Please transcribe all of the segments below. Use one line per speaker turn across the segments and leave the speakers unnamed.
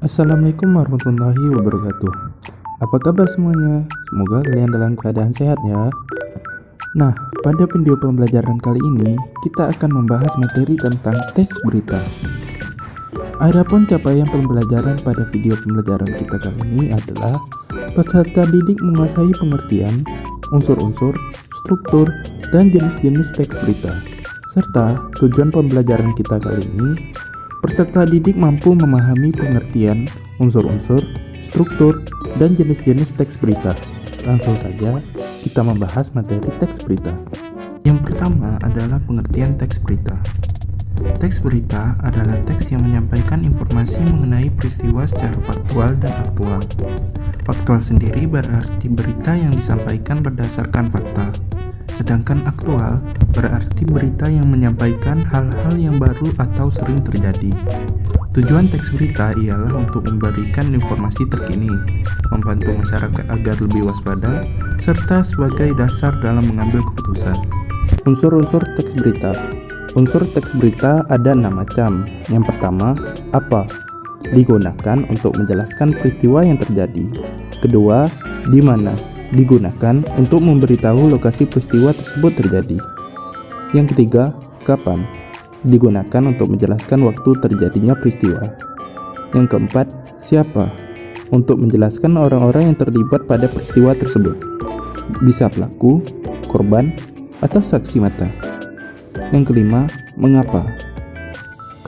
Assalamualaikum warahmatullahi wabarakatuh. Apa kabar semuanya? Semoga kalian dalam keadaan sehat ya. Nah, pada video pembelajaran kali ini kita akan membahas materi tentang teks berita. Adapun capaian pembelajaran pada video pembelajaran kita kali ini adalah peserta didik menguasai pengertian, unsur-unsur, struktur, dan jenis-jenis teks berita. Serta tujuan pembelajaran kita kali ini, peserta didik mampu memahami pengertian, unsur-unsur, struktur, dan jenis-jenis teks berita. Langsung saja kita membahas materi teks berita. Yang pertama adalah pengertian teks berita. Teks berita adalah teks yang menyampaikan informasi mengenai peristiwa secara faktual dan aktual. Faktual sendiri berarti berita yang disampaikan berdasarkan fakta. Sedangkan aktual berarti berita yang menyampaikan hal-hal yang baru atau sering terjadi. Tujuan teks berita ialah untuk memberikan informasi terkini, membantu masyarakat agar lebih waspada, serta sebagai dasar dalam mengambil keputusan. Unsur-unsur teks berita. Unsur teks berita ada 6 macam. Yang pertama, apa? Digunakan untuk menjelaskan peristiwa yang terjadi. Kedua, di mana? Digunakan untuk memberitahu lokasi peristiwa tersebut terjadi. Yang ketiga, kapan? Digunakan untuk menjelaskan waktu terjadinya peristiwa. Yang keempat, siapa? Untuk menjelaskan orang-orang yang terlibat pada peristiwa tersebut. Bisa pelaku, korban, atau saksi mata. Yang kelima, mengapa?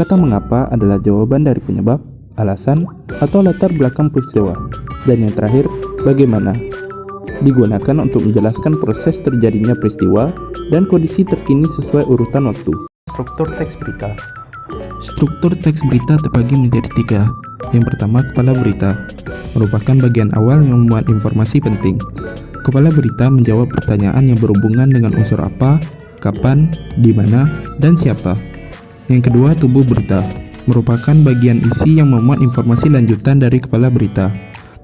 Kata mengapa adalah jawaban dari penyebab, alasan, atau latar belakang peristiwa. Dan yang terakhir, bagaimana? Digunakan untuk menjelaskan proses terjadinya peristiwa dan kondisi terkini sesuai urutan waktu. Struktur teks berita. Struktur teks berita terbagi menjadi 3. Yang pertama, kepala berita, merupakan bagian awal yang memuat informasi penting. Kepala berita menjawab pertanyaan yang berhubungan dengan unsur apa, kapan, di mana, dan siapa. Yang kedua, tubuh berita, merupakan bagian isi yang memuat informasi lanjutan dari kepala berita.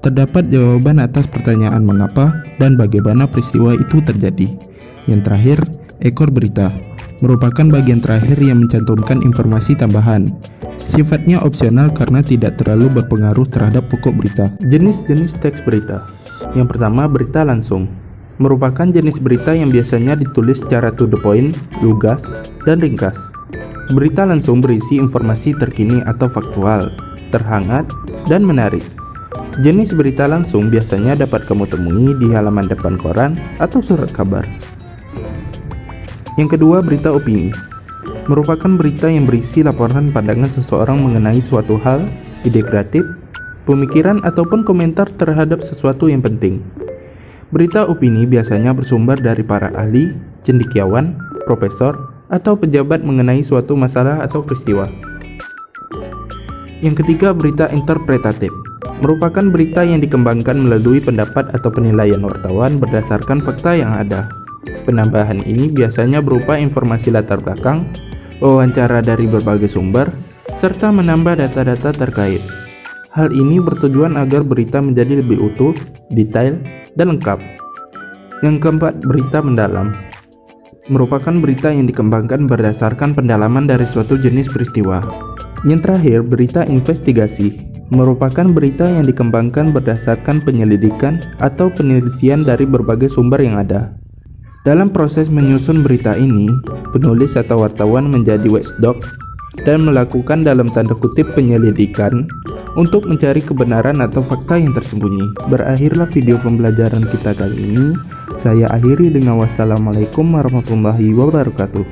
Terdapat jawaban atas pertanyaan mengapa dan bagaimana peristiwa itu terjadi. Yang terakhir, ekor berita, merupakan bagian terakhir yang mencantumkan informasi tambahan. Sifatnya opsional karena tidak terlalu berpengaruh terhadap pokok berita. Jenis-jenis teks berita. Yang pertama, berita langsung, merupakan jenis berita yang biasanya ditulis secara to the point, lugas, dan ringkas. Berita langsung berisi informasi terkini atau faktual, terhangat, dan menarik. Jenis berita langsung biasanya dapat kamu temui di halaman depan koran atau surat kabar. Yang kedua, berita opini, merupakan berita yang berisi laporan pandangan seseorang mengenai suatu hal, ide kreatif, pemikiran ataupun komentar terhadap sesuatu yang penting. Berita opini biasanya bersumber dari para ahli, cendekiawan, profesor, atau pejabat mengenai suatu masalah atau peristiwa. Yang ketiga, berita interpretatif, merupakan berita yang dikembangkan melalui pendapat atau penilaian wartawan berdasarkan fakta yang ada. Penambahan ini biasanya berupa informasi latar belakang, wawancara dari berbagai sumber, serta menambah data-data terkait. Hal ini bertujuan agar berita menjadi lebih utuh, detail, dan lengkap. Yang keempat, berita mendalam, merupakan berita yang dikembangkan berdasarkan pendalaman dari suatu jenis peristiwa. Yang terakhir, berita investigasi, merupakan berita yang dikembangkan berdasarkan penyelidikan atau penelitian dari berbagai sumber yang ada. Dalam proses menyusun berita ini, penulis atau wartawan menjadi watchdog dan melakukan dalam tanda kutip penyelidikan untuk mencari kebenaran atau fakta yang tersembunyi. Berakhirlah video pembelajaran kita kali ini. Saya akhiri dengan wassalamualaikum warahmatullahi wabarakatuh.